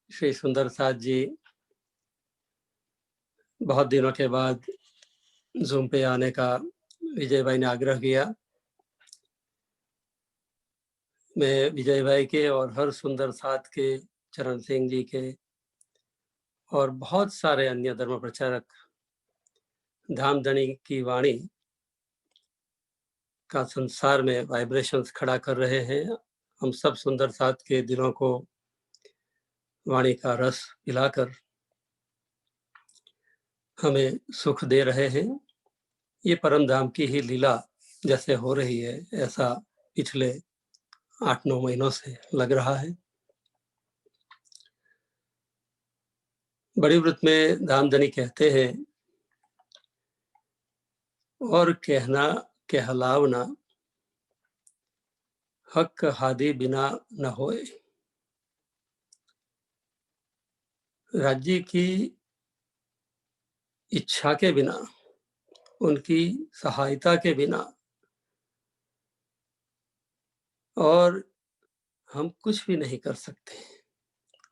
श्री सुंदर साथ जी बहुत दिनों के बाद जूम पे आने का विजय भाई ने आग्रह किया। मैं विजय भाई के और हर सुंदर साथ के, चरण सिंह जी के और बहुत सारे अन्य धर्म प्रचारक धामधनी की वाणी का संसार में वाइब्रेशंस खड़ा कर रहे हैं। हम सब सुंदर साथ के दिलों को वाणी का रस पिलाकर हमें सुख दे रहे हैं। ये परम धाम की ही लीला जैसे हो रही है, ऐसा पिछले 8-9 महीनों से लग रहा है। बड़ी व्रत में धामधनी कहते हैं, और कहना कहलावना हक हादी बिना न होए। राज्य की इच्छा के बिना, उनकी सहायता के बिना और हम कुछ भी नहीं कर सकते,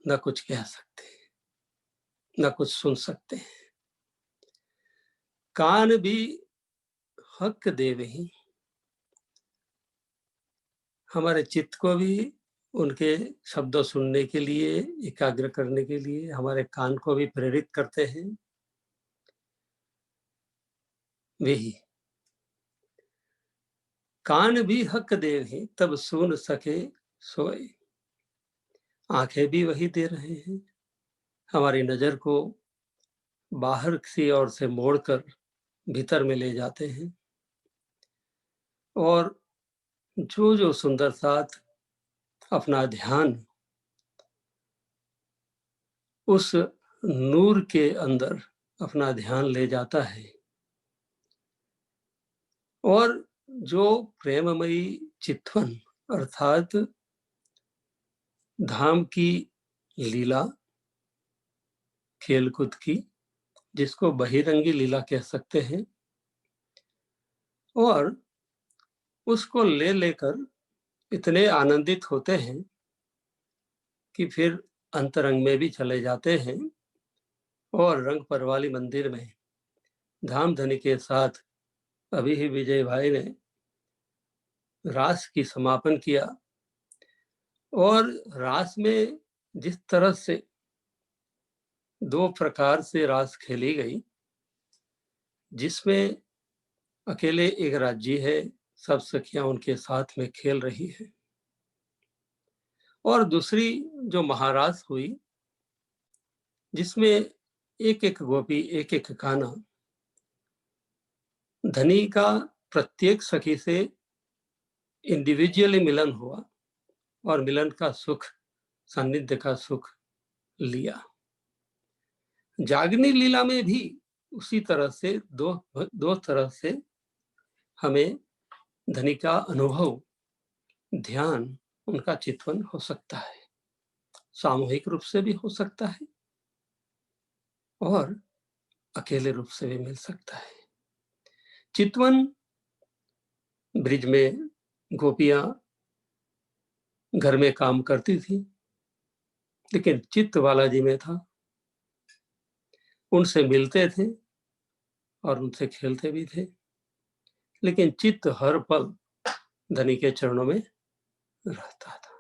न कुछ कह सकते, न कुछ सुन सकते। कान भी हक देवही, हमारे चित्त को भी उनके शब्दों सुनने के लिए, एकाग्र करने के लिए हमारे कान को भी प्रेरित करते हैं वही। कान भी हक देवही तब सुन सके सोए। आंखें भी वही दे रहे हैं, हमारी नजर को बाहर की ओर से मोड़कर भीतर में ले जाते हैं। और जो जो सुंदर साथ अपना ध्यान उस नूर के अंदर अपना ध्यान ले जाता है, और जो प्रेममयी चितवन अर्थात धाम की लीला, खेलकूद की, जिसको बहिरंगी लीला कह सकते हैं, और उसको ले लेकर इतने आनंदित होते हैं कि फिर अंतरंग में भी चले जाते हैं। और रंग परवाली मंदिर में धामधनी के साथ अभी ही विजय भाई ने रास की समापन किया। और रास में जिस तरह से 2 प्रकार से रास खेली गई, जिसमें अकेले एक राज्य है, सब सखियां उनके साथ में खेल रही है, और दूसरी जो महारास हुई जिसमें एक एक गोपी, एक एक गाना, धनी का प्रत्येक सखी से इंडिविजुअली मिलन हुआ और मिलन का सुख, सानिध्य का सुख लिया। जागनी लीला में भी उसी तरह से दो तरह से हमें धनी का अनुभव, ध्यान, उनका चितवन हो सकता है। सामूहिक रूप से भी हो सकता है और अकेले रूप से भी मिल सकता है। चितवन ब्रिज में गोपियां घर में काम करती थी, लेकिन चित्त बालाजी में था। उनसे मिलते थे और उनसे खेलते भी थे, लेकिन चित्त हर पल धनी के चरणों में रहता था।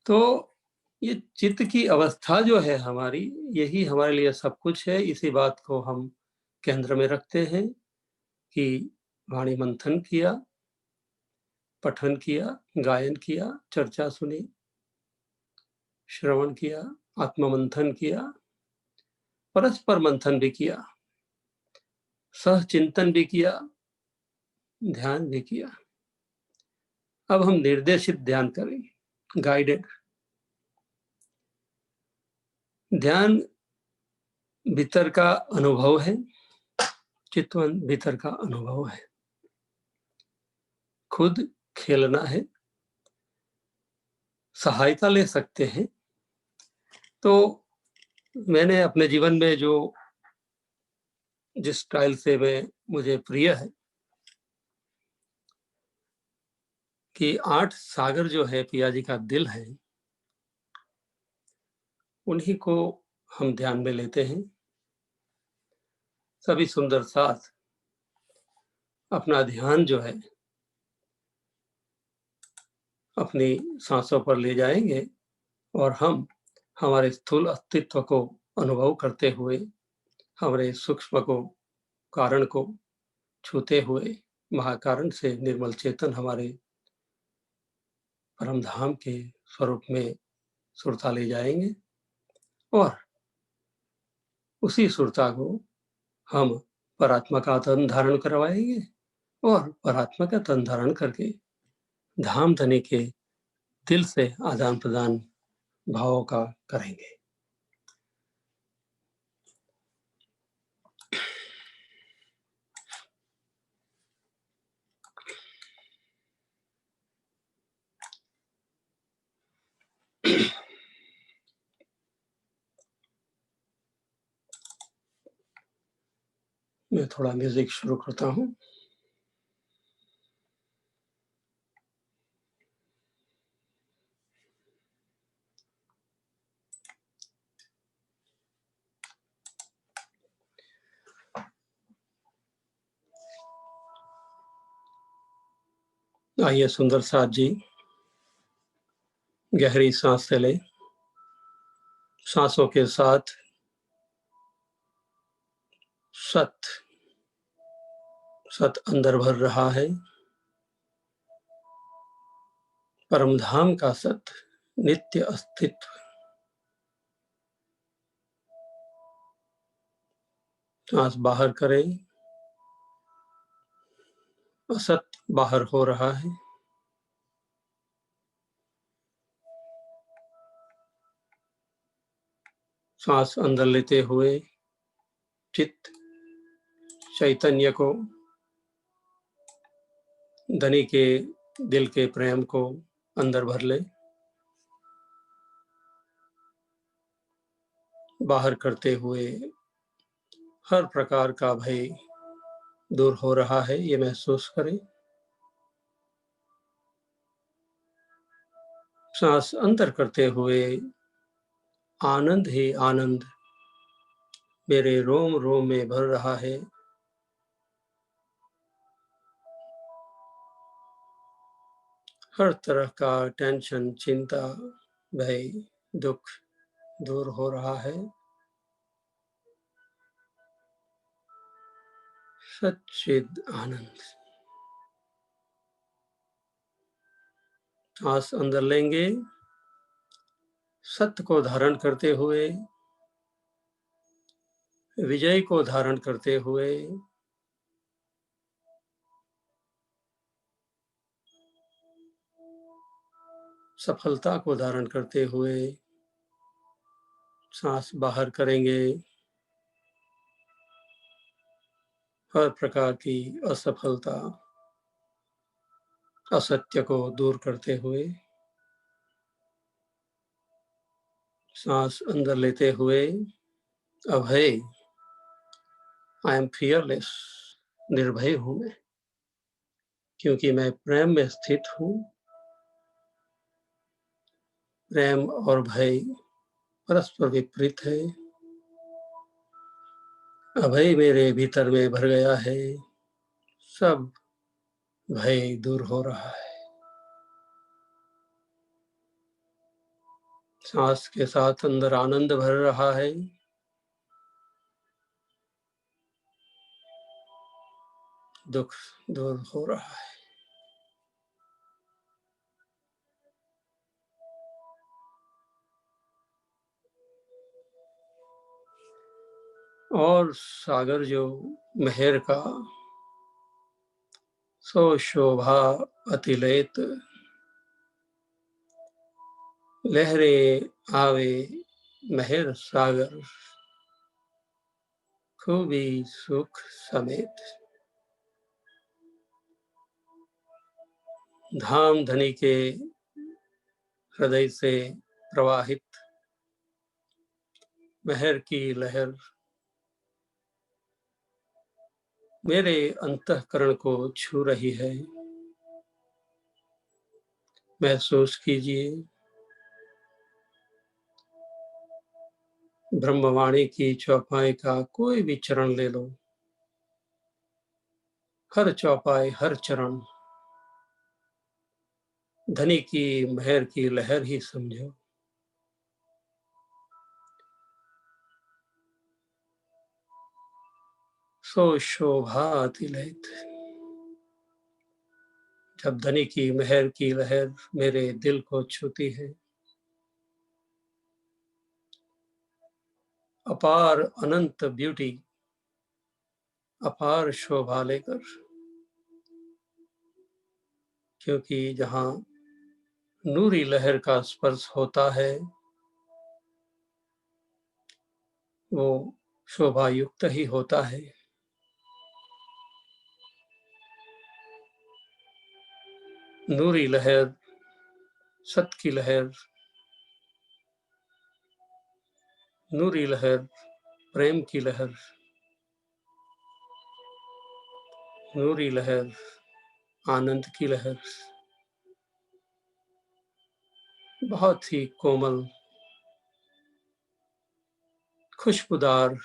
तो ये चित्त की अवस्था जो है हमारी, यही हमारे लिए सब कुछ है। इसी बात को हम केंद्र में रखते हैं कि वाणी मंथन किया, पठन किया, गायन किया, चर्चा सुनी, श्रवण किया, आत्ममंथन किया, परस्पर मंथन भी किया, सह चिंतन भी किया, ध्यान भी किया। अब हम निर्देशित ध्यान करेंगे, गाइडेड ध्यान। भीतर का अनुभव है, चितवन भीतर का अनुभव है, खुद खेलना है, सहायता ले सकते हैं। तो मैंने अपने जीवन में जो जिस स्टाइल से मुझे प्रिय है कि 8 सागर जो है पिया जी का दिल है, उन्हीं को हम ध्यान में लेते हैं। सभी सुंदर साथ अपना ध्यान जो है अपनी सांसों पर ले जाएँगे और हम हमारे स्थूल अस्तित्व को अनुभव करते हुए, हमारे सूक्ष्म को कारण को छूते हुए महाकारण से निर्मल चेतन हमारे परम धाम के स्वरूप में सुरता ले जाएँगे और उसी सुरता को हम परात्मा का तन धारण करवाएँगे और परात्मा का तन धारण करके धाम धनी के दिल से आदान-प्रदान भावों का करेंगे। मैं थोड़ा म्यूज़िक शुरू करता हूँ। आइए सुंदर साथ जी, गहरी सांसें लें। सांसों के साथ सत सत अंदर भर रहा है। परमधाम का सत, नित्य अस्तित्व। सांस बाहर करें, असत बाहर हो रहा है। सांस अंदर लेते हुए चित्त चैतन्य को, धनी के दिल के प्रेम को अंदर भर ले। बाहर करते हुए हर प्रकार का भय दूर हो रहा है, ये महसूस करें। सांस अंदर करते हुए आनंद ही आनंद मेरे रोम रोम में भर रहा है। हर तरह का टेंशन, चिंता, भय, दुख दूर हो रहा है। सच्चिद आनंद। सांस अंदर लेंगे, सत्य को धारण करते हुए, विजय को धारण करते हुए, सफलता को धारण करते हुए सांस बाहर करेंगे। हर प्रकार की असफलता, असत्य को दूर करते हुए सांस अंदर लेते हुए अभय, आई एम फियरलेस, निर्भय हूं मैं, क्योंकि मैं प्रेम में स्थित हूं। प्रेम और भय परस्पर विपरीत है। अभय मेरे भीतर में भर गया है, सब भय दूर हो रहा है। सांस के साथ अंदर आनंद भर रहा है। दुख दूर हो रहा है। और सागर जो मेहर का सो शोभा अतिलेत, लहरे आवे मेहर सागर, खूबी सुख समेत। धाम धनी के हृदय से प्रवाहित मेहर की लहर मेरे अंतःकरण को छू रही है। महसूस कीजिए ब्रह्मवाणी की चौपाई का कोई भी चरण ले लो, हर चौपाई, हर चरण धनी की मेहर की लहर ही समझो। सो शोभा अतिलयित, जब धनी की मेहर की लहर मेरे दिल को छूती है, अपार अनंत ब्यूटी, अपार शोभा लेकर, क्योंकि जहां नूरी लहर का स्पर्श होता है वो शोभा युक्त ही होता है। नूरी लहर, सत की लहर, नूरी लहर, प्रेम की लहर, नूरी लहर, आनंद की लहर, बहुत ही कोमल, खुशबूदार,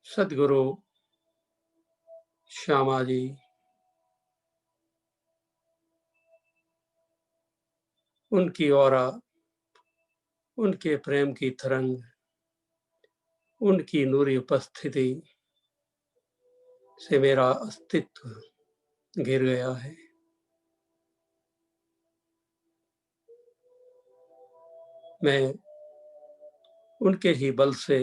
सदगुरु श्यामा जी, उनकी औरा, उनके प्रेम की तरंग, उनकी नूरी उपस्थिति से मेरा अस्तित्व घिर गया है। मैं उनके ही बल से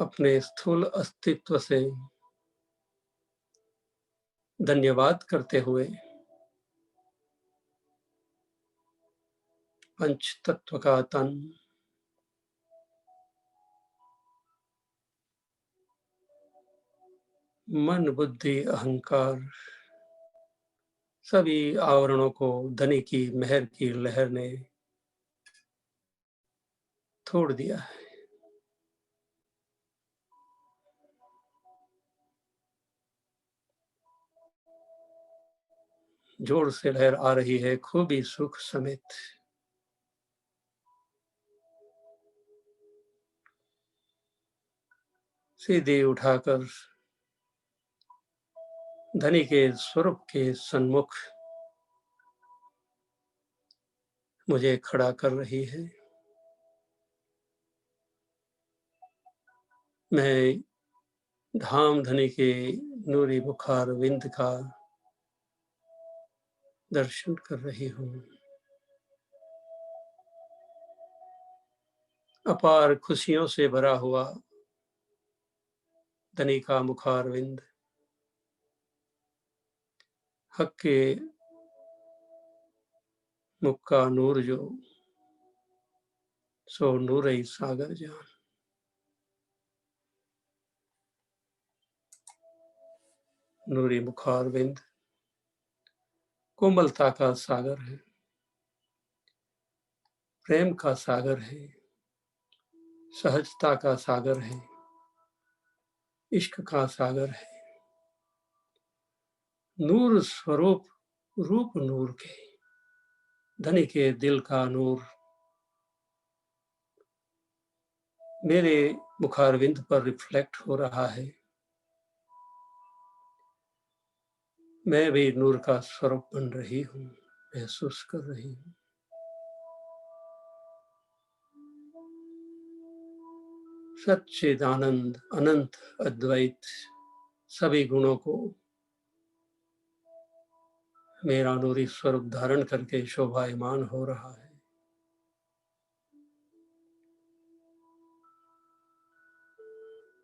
अपने स्थूल अस्तित्व से धन्यवाद करते हुए पंच तत्व का तन, मन, बुद्धि, अहंकार, सभी आवरणों को धनी की मेहर की लहर ने तोड़ दिया है। जोर से लहर आ रही है खूबी सुख समेत, सीधी उठाकर धनी के स्वरूप के सन्मुख मुझे खड़ा कर रही है। मैं धाम धनी के नूरी बुखार विंद का दर्शन कर रही हूँ। अपार खुशियों से भरा हुआ धनी का मुखारविंद, हक के मुख का नूर जो, सो नूर सागर जान। नूरी मुखारविंद कोमलता का सागर है, प्रेम का सागर है, सहजता का सागर है, इश्क का सागर है। नूर स्वरूप रूप नूर के, धनी के दिल का नूर मेरे मुखारविंद पर रिफ्लेक्ट हो रहा है। मैं भी नूर का स्वरूप बन रही हूँ, महसूस कर रही हूँ। सच्चिदानंद अनंत अद्वैत सभी गुणों को मेरा नूरी स्वरूप धारण करके शोभायमान हो रहा है।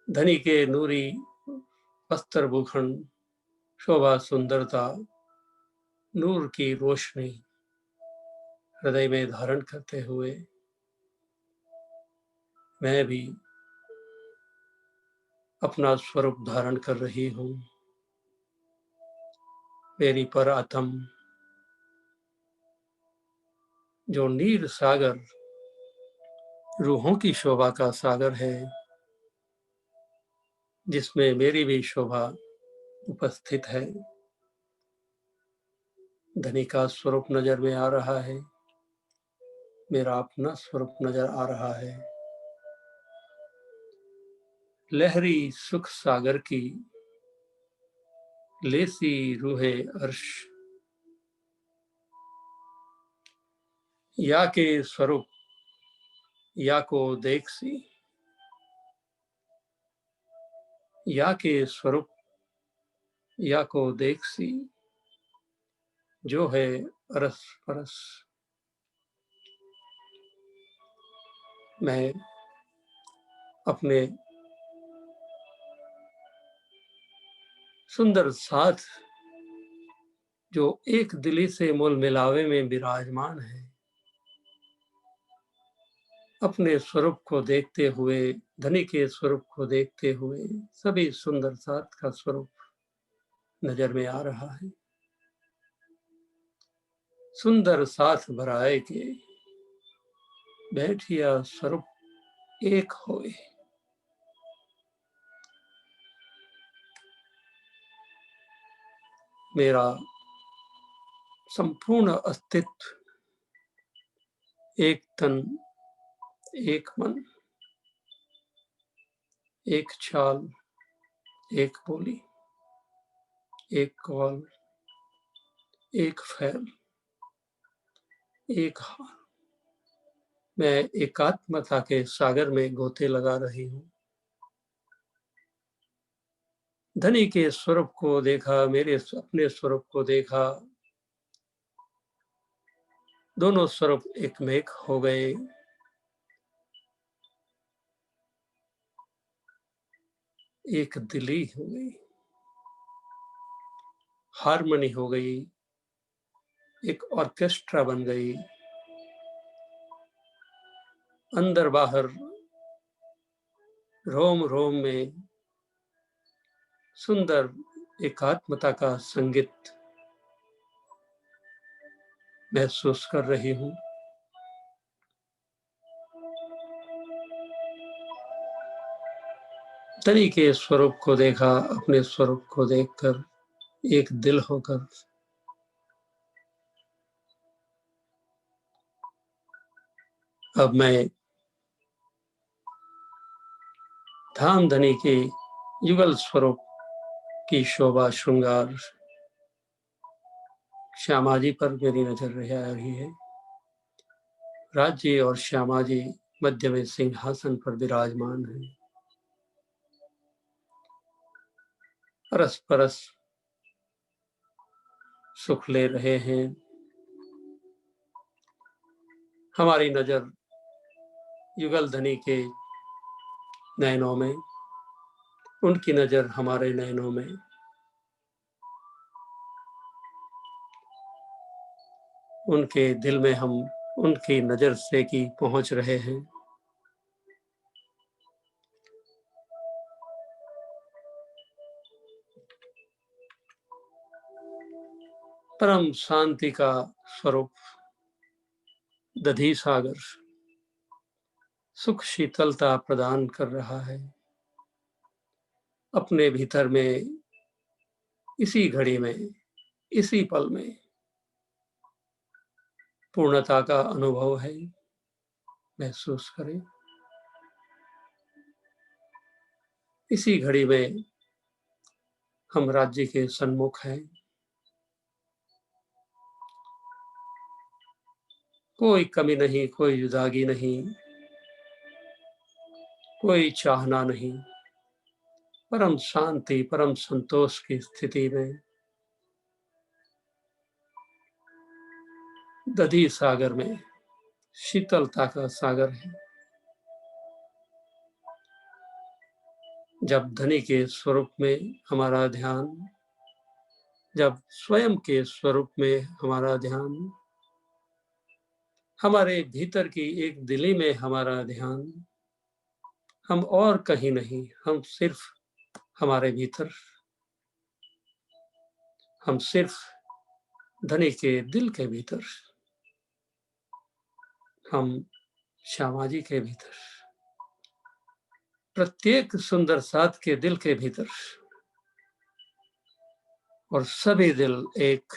धनी के नूरी वस्त्र भूषण, शोभा, सुंदरता, नूर की रोशनी हृदय में धारण करते हुए मैं भी अपना स्वरूप धारण कर रही हूँ। मेरी पर आत्म जो नीर सागर, रूहों की शोभा का सागर है, जिसमें मेरी भी शोभा उपस्थित है। धनी का स्वरूप नजर में आ रहा है, मेरा अपना स्वरूप नजर आ रहा है। लहरी सुख सागर की लेसी रूहे अर्श, या के स्वरूप या को देख सी, या के स्वरूप या को देख सी, जो है अरस परस। मैं अपने सुंदर साथ जो एक दिली से मोल मिलावे में विराजमान है, अपने स्वरूप को देखते हुए, धनी के स्वरूप को देखते हुए सभी सुंदर साथ का स्वरूप नजर में आ रहा है। सुंदर साथ भराए के बैठिया स्वरूप एक होए। मेरा संपूर्ण अस्तित्व एक तन, एक मन, एक चाल, एक बोली, एक कौल, एक फैल, एक हाल। मैं एकात्मता के सागर में गोते लगा रही हूँ। धनी के स्वरूप को देखा, मेरे अपने स्वरूप को देखा, दोनों स्वरूप एक में एक हो गए। एक दिली हो गई, हारमोनी हो गई, एक ऑर्केस्ट्रा बन गई। अंदर बाहर, रोम रोम में सुंदर एकात्मता का संगीत महसूस कर रही हूँ। धनी के स्वरूप को देखा, अपने स्वरूप को देखकर एक दिल होकर अब मैं धाम धनी के युगल स्वरूप की शोभा श्रृंगार श्यामा जी पर मेरी नजर रह रही है। राज्य और श्यामा जी मध्य में सिंहासन पर विराजमान है। परस परस सुख ले रहे हैं। हमारी नजर युगल धनी के नयनों में, उनकी नजर हमारे नयनों में। उनके दिल में हम उनकी नजर से की पहुंच रहे हैं। परम शांति का स्वरूप दधी सागर सुख शीतलता प्रदान कर रहा है। अपने भीतर में इसी घड़ी में, इसी पल में पूर्णता का अनुभव है। महसूस करें, इसी घड़ी में हम राज्य के सन्मुख हैं। कोई कमी नहीं, कोई जुदागी नहीं, कोई चाहना नहीं। परम शांति, परम संतोष की स्थिति में दधी सागर में शीतलता का सागर है। जब धनी के स्वरूप में हमारा ध्यान, जब स्वयं के स्वरूप में हमारा ध्यान, हमारे भीतर की एक दिली में हमारा ध्यान, हम और कहीं नहीं, हम सिर्फ हमारे भीतर, हम सिर्फ धनी के दिल के भीतर, हम श्यामा जी के भीतर, प्रत्येक सुंदर साथ के दिल के भीतर और सभी दिल एक,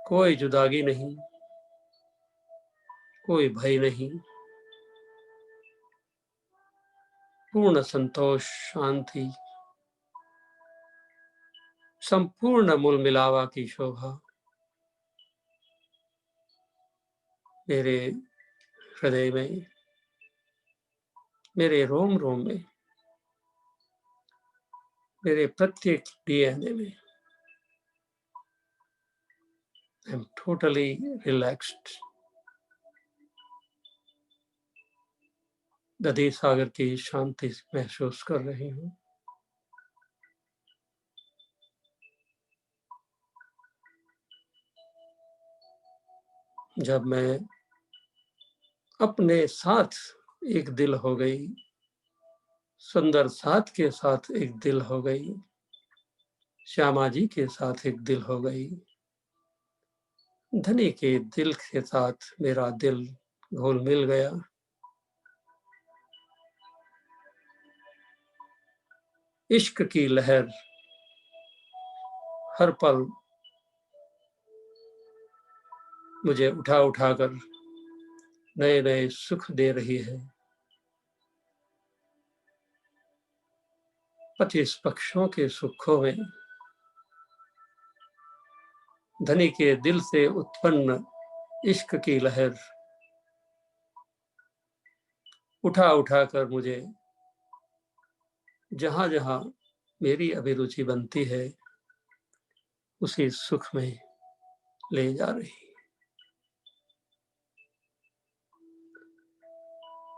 कोई जुदागी नहीं, कोई भय नहीं, पूर्ण संतोष, शांति, संपूर्ण मूल मिलावा की शोभा मेरे हृदय में, मेरे रोम रोम में, मेरे प्रत्येक डीएनए में। I am totally relaxed. दधी सागर की शांति महसूस कर रही हूँ। जब मैं अपने साथ एक दिल हो गई, सुंदर साथ के साथ एक दिल हो गई, श्यामा जी के साथ एक दिल हो गई, धनी के दिल के साथ मेरा दिल घुल मिल गया। इश्क की लहर हर पल मुझे उठा उठाकर नए नए सुख दे रही है। 25 पक्षों के सुखों में धनी के दिल से उत्पन्न इश्क की लहर उठा उठाकर मुझे जहां जहां मेरी अभिरुचि बनती है उसी सुख में ले जा रही।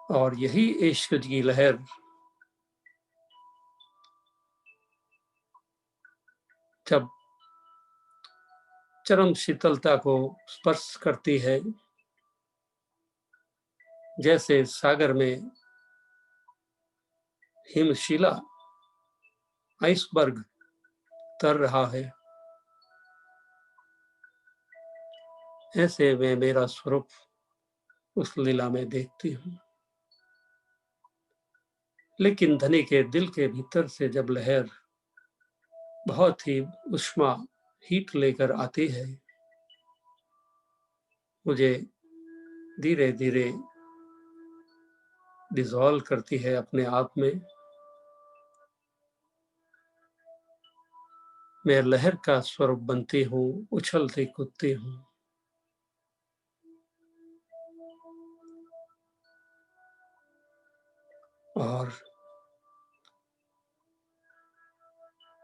और यही इश्क की लहर जब चरम शीतलता को स्पर्श करती है, जैसे सागर में हिमशिला आइसबर्ग तर रहा है, ऐसे मैं मेरा स्वरूप उस लीला में देखती हूँ। लेकिन धनी के दिल के भीतर से जब लहर बहुत ही उष्मा हीट लेकर आती है, मुझे धीरे धीरे डिसॉल्व करती है अपने आप में। मैं लहर का स्वरूप बनती हूँ, उछलती कूदती हूँ। और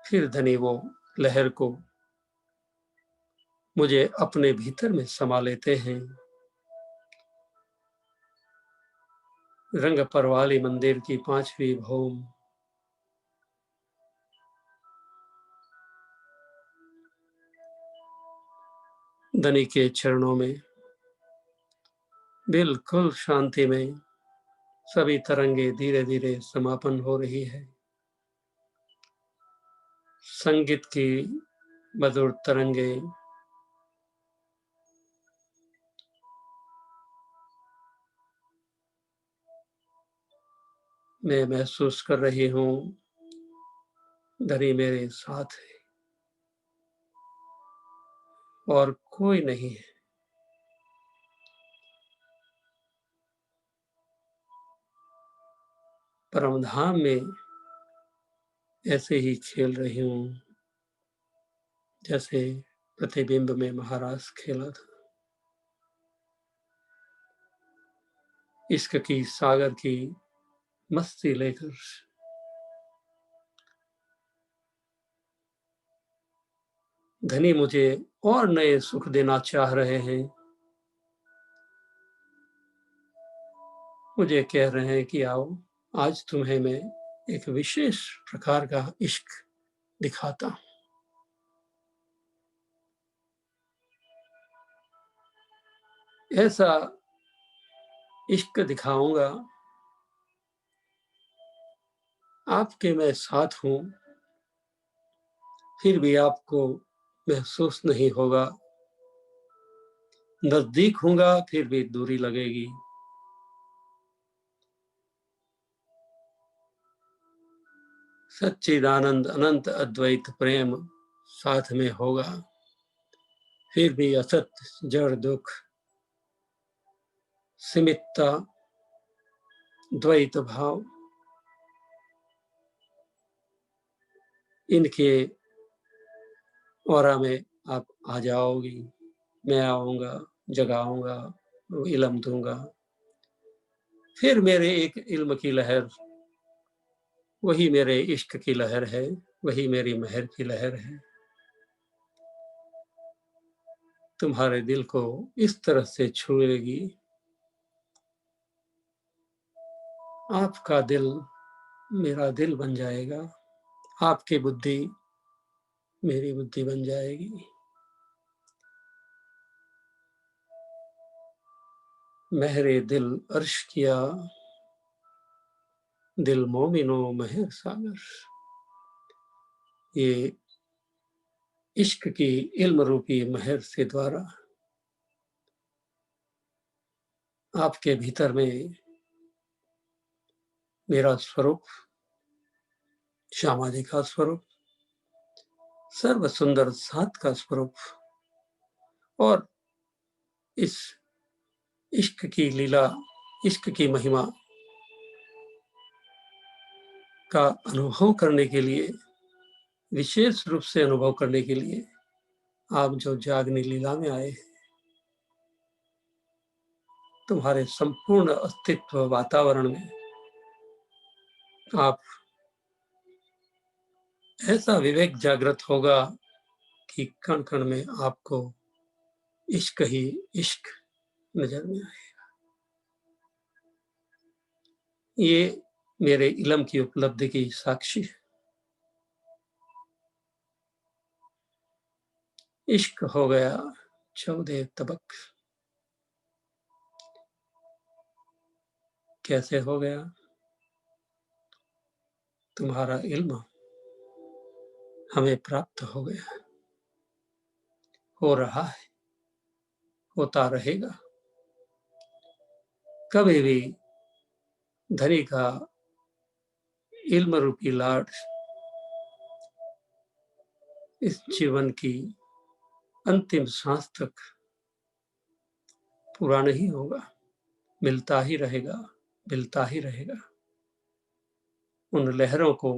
फिर धनी वो लहर को मुझे अपने भीतर में समा लेते हैं। रंग परवाली मंदिर की 5वीं भौम धनी के चरणों में बिल्कुल शांति में सभी तरंगे धीरे धीरे समापन हो रही है। संगीत की मधुर तरंगे मैं महसूस कर रही हूँ, धनी मेरे साथ है और कोई नहीं है। परमधाम में ऐसे ही खेल रही हूँ जैसे प्रतिबिंब में महाराज खेला था। इश्क की सागर की मस्ती लेकर धनी मुझे और नए सुख देना चाह रहे हैं। मुझे कह रहे हैं कि आओ, आज तुम्हें मैं एक विशेष प्रकार का इश्क दिखाता हूं। ऐसा इश्क दिखाऊंगा, आपके मैं साथ हूं फिर भी आपको महसूस नहीं होगा, नजदीक हूंगा फिर भी दूरी लगेगी। सच्चिदानंद अनंत अद्वैत प्रेम साथ में होगा, फिर भी असत जड़ दुख सीमितता द्वैत भाव इनके औरा में आप आ जाओगी, मैं आऊंगा, जगाऊंगा, इल्म दूंगा। फिर मेरे एक इल्म की लहर, वही मेरे इश्क की लहर है, वही मेरी महर की लहर है। तुम्हारे दिल को इस तरह से छुएगी, आपका दिल मेरा दिल बन जाएगा, आपकी बुद्धि मेरी बुद्धि बन जाएगी। महरे दिल अर्श किया, दिल मोमिनो महर सागर। ये इश्क की इल्म रूपी महर से द्वारा आपके भीतर में मेरा स्वरूप, श्यामा जी का स्वरूप, सर्व सुंदर सात का स्वरूप और इस इश्क की लीला, इश्क की महिमा का अनुभव करने के लिए, विशेष रूप से अनुभव करने के लिए आप जो जागनी लीला में आए, तुम्हारे संपूर्ण अस्तित्व वातावरण में आप ऐसा विवेक जागृत होगा कि कण कण में आपको इश्क ही इश्क नजर में आए। ये मेरे इल्म की उपलब्धि की साक्षी है। इश्क हो गया 14 तबक। कैसे हो गया? तुम्हारा इल्म हमें प्राप्त हो गया, हो रहा है, होता रहेगा। कभी भी धनी का इल्म रूपी लाड इस जीवन की अंतिम सांस तक पूरा नहीं होगा, मिलता ही रहेगा, मिलता ही रहेगा। उन लहरों को,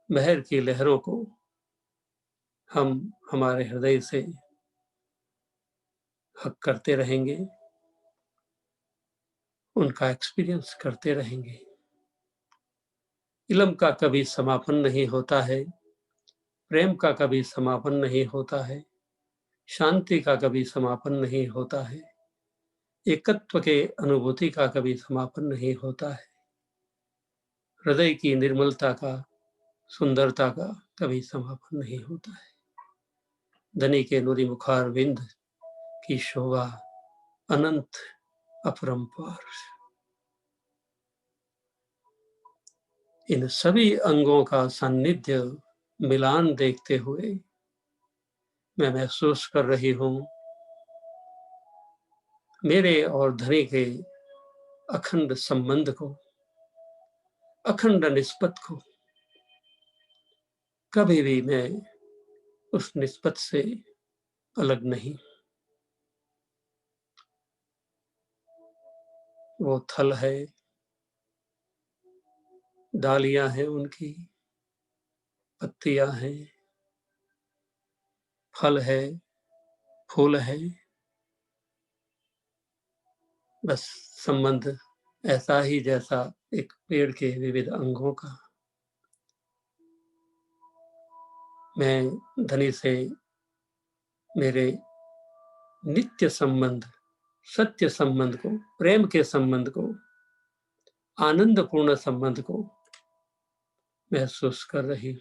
महर की लहरों को हम हमारे हृदय से हक करते रहेंगे, उनका एक्सपीरियंस करते रहेंगे। इल्म का कभी समापन नहीं होता है, प्रेम का कभी समापन नहीं होता है, शांति का कभी समापन नहीं होता है, एकत्व के अनुभूति का कभी समापन नहीं होता है, हृदय की निर्मलता का, सुंदरता का कभी समापन नहीं होता है। धनी के नुरी मुखार विंद की शोभा अनंत अपरंपार। इन सभी अंगों का सान्निध्य मिलान देखते हुए मैं महसूस कर रही हूं मेरे और धनी के अखंड संबंध को, अखंड निस्बत को। कभी भी मैं उस निस्बत से अलग नहीं। वो थल है, डालियां हैं उनकी, पत्तियां हैं, फल है, फूल है। बस संबंध ऐसा ही जैसा एक पेड़ के विविध अंगों का। मैं धनी से मेरे नित्य संबंध, सत्य संबंध को, प्रेम के संबंध को, आनंदपूर्ण संबंध को महसूस कर रही।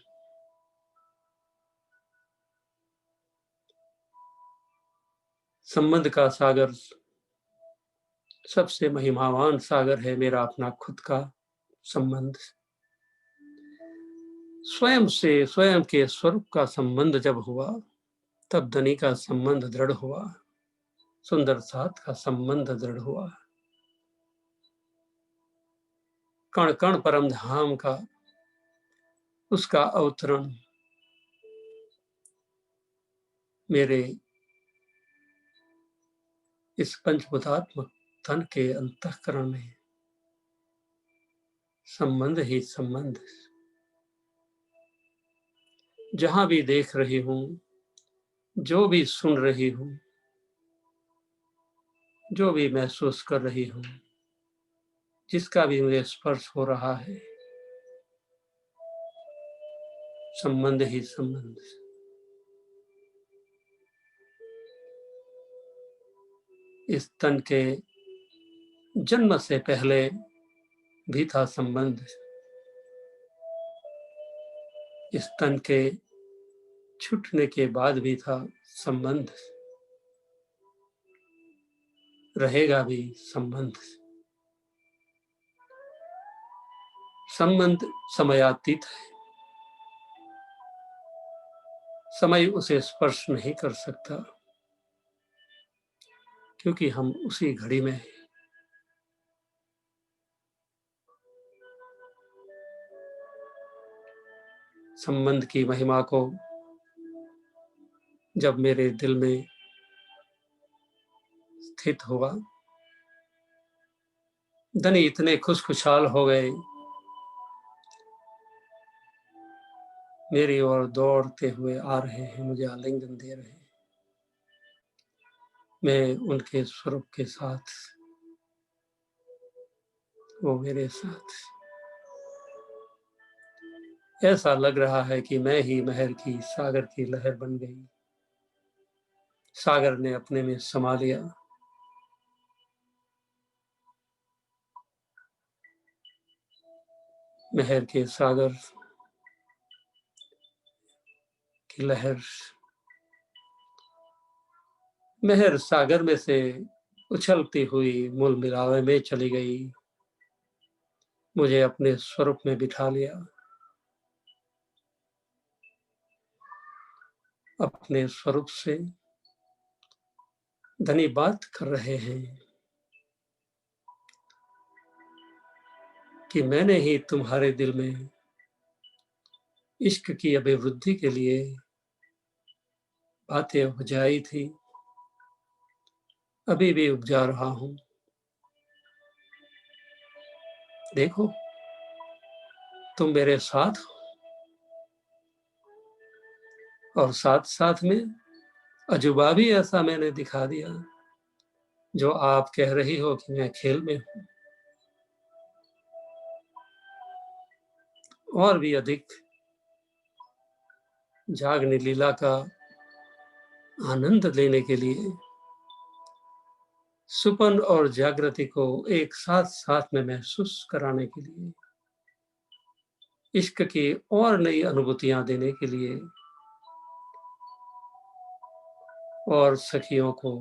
संबंध का सागर सबसे महिमावान सागर है मेरा अपना खुद का संबंध। स्वयं से, स्वयं के स्वरूप का संबंध जब हुआ, तब धनी का संबंध दृढ़ हुआ, सुंदर साथ का संबंध दृढ़ हुआ। कण कण परम धाम का उसका अवतरण मेरे इस पंचभूतात्मक तन के अंतःकरण में संबंध ही संबंध। जहां भी देख रही हूं, जो भी सुन रही हूं, जो भी महसूस कर रही हूं, जिसका भी मुझे स्पर्श हो रहा है, संबंध ही संबंध। इस तन के जन्म से पहले भी था संबंध, इस तन के छूटने के बाद भी था संबंध, रहेगा भी संबंध। संबंध समयातीत है, समय उसे स्पर्श नहीं कर सकता, क्योंकि हम उसी घड़ी में हैं। संबंध की महिमा को जब मेरे दिल में स्थित हुआ, धनी इतने खुशहाल हो गए, मेरी ओर दौड़ते हुए आ रहे हैं, मुझे आलिंगन दे रहे हैं। मैं उनके स्वरूप के साथ, वो मेरे साथ। ऐसा लग रहा है कि मैं ही महर की, सागर की लहर बन गई। सागर ने अपने में समा लिया। महर के सागर की लहर महर सागर में से उछलती हुई मूल मिलावे में चली गई, मुझे अपने स्वरूप में बिठा लिया। अपने स्वरूप से धनी बात कर रहे हैं कि मैंने ही तुम्हारे दिल में इश्क की अभिवृद्धि के लिए बातें उपजाई थी, अभी भी उपजा रहा हूं। देखो, तुम मेरे साथ हो, और साथ साथ में अजूबा भी ऐसा मैंने दिखा दिया, जो आप कह रही हो कि मैं खेल में हूं। और भी अधिक जागने लीला का आनंद लेने के लिए, सुपन और जागृति को एक साथ साथ में महसूस कराने के लिए, इश्क की और नई अनुभूतियां देने के लिए, और सखियों को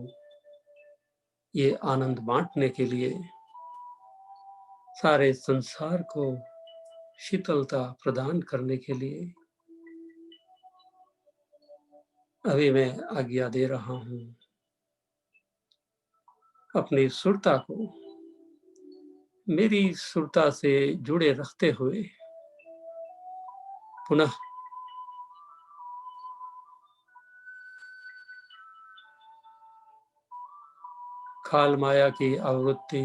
ये आनंद बांटने के लिए, सारे संसार को शीतलता प्रदान करने के लिए अभी मैं आज्ञा दे रहा हूं। अपनी सुरता को मेरी सुरता से जुड़े रखते हुए पुनः खाल माया की आवृत्ति,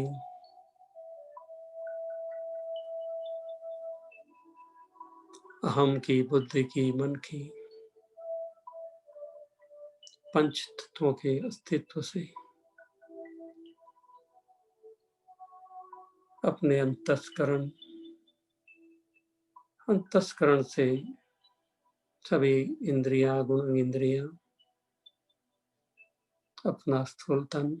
अहम की, बुद्धि की, मन की, पंच तत्वों के अस्तित्व से अपने अंतस्करण से सभी इंद्रियां, गुण इंद्रियां, अपना स्थूल तन,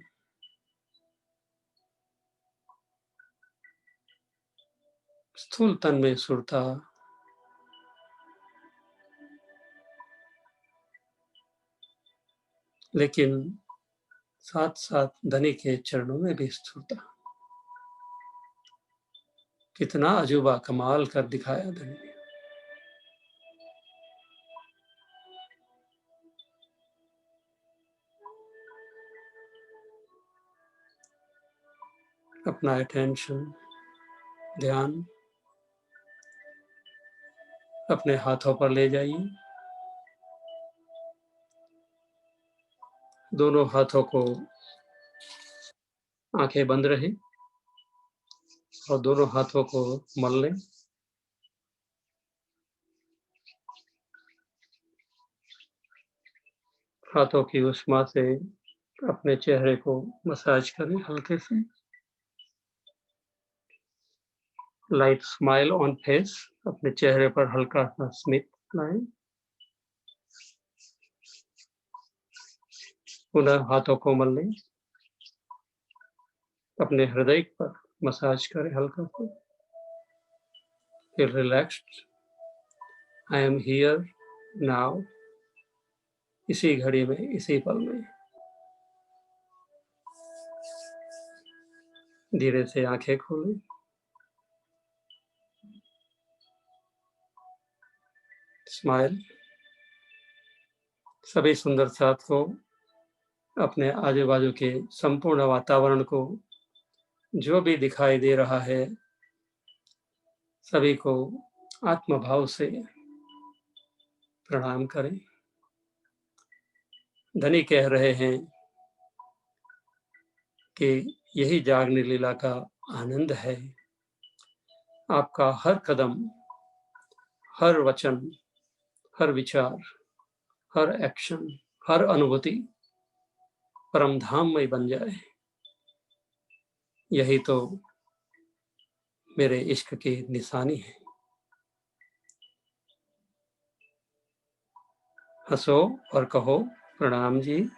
स्थूल तन में सुरता, लेकिन साथ साथ धनी के चरणों में भी स्थिरता। कितना अजूबा कमाल कर दिखाया धनी ने। अपना अटेंशन, ध्यान अपने हाथों पर ले जाइए। दोनों हाथों को आंखें बंद रहे और दोनों हाथों को मल लें। हाथों की ऊष्मा से अपने चेहरे को मसाज करें हल्के से। लाइट स्माइल ऑन फेस, अपने चेहरे पर हल्का सा स्मित लाएं। पुनः हाथों को मल लें। अपने हृदय पर मसाज करें हल्का सा। फिर relaxed, I am here now, इसी घड़ी में, इसी पल में। धीरे से आंखें खोलें। स्माइल। सभी सुंदर साथ को, अपने आजू बाजू के संपूर्ण वातावरण को, जो भी दिखाई दे रहा है, सभी को आत्मभाव से प्रणाम करें। धनी कह रहे हैं कि यही जागने लीला का आनंद है। आपका हर कदम, हर वचन, हर विचार, हर एक्शन, हर अनुभूति परम धाममय बन जाए। यही तो मेरे इश्क की निशानी है। हंसो और कहो प्रणाम जी।